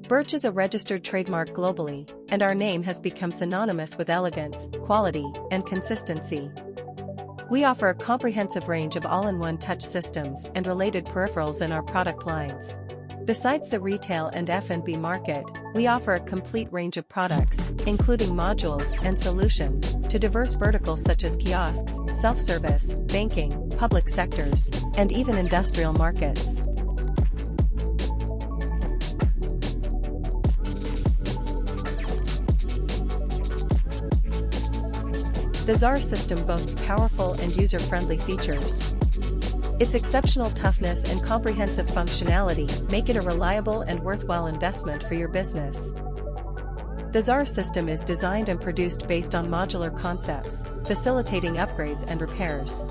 Birch is a registered trademark globally, and our name has become synonymous with elegance, quality, and consistency. We offer a comprehensive range of all-in-one touch systems and related peripherals in our product lines. Besides the retail and F&B market, we offer a complete range of products, including modules and solutions, to diverse verticals such as kiosks, self-service, banking, public sectors, and even industrial markets. The CZAR system boasts powerful and user-friendly features. Its exceptional toughness and comprehensive functionality make it a reliable and worthwhile investment for your business. The CZAR system is designed and produced based on modular concepts, facilitating upgrades and repairs.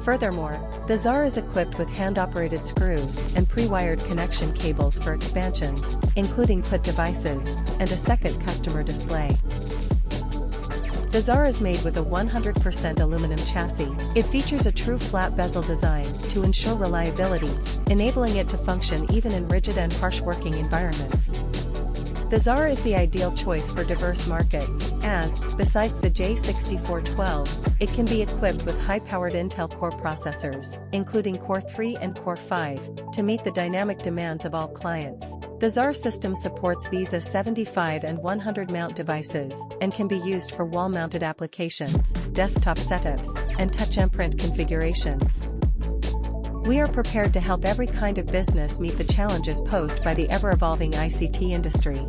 Furthermore, the CZAR is equipped with hand-operated screws and pre-wired connection cables for expansions, including put devices, and a second customer display. The CZAR is made with a 100% aluminum chassis. It features a true flat bezel design to ensure reliability, enabling it to function even in rigid and harsh working environments. The CZAR is the ideal choice for diverse markets, as, besides the J6412, it can be equipped with high-powered Intel Core processors, including Core 3 and Core 5, to meet the dynamic demands of all clients. The CZAR system supports Visa 75 and 100 mount devices, and can be used for wall-mounted applications, desktop setups, and touch imprint configurations. We are prepared to help every kind of business meet the challenges posed by the ever-evolving ICT industry.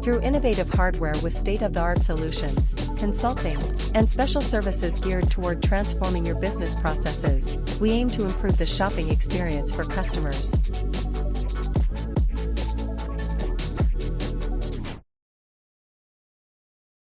Through innovative hardware with state-of-the-art solutions, consulting, and special services geared toward transforming your business processes, we aim to improve the shopping experience for customers.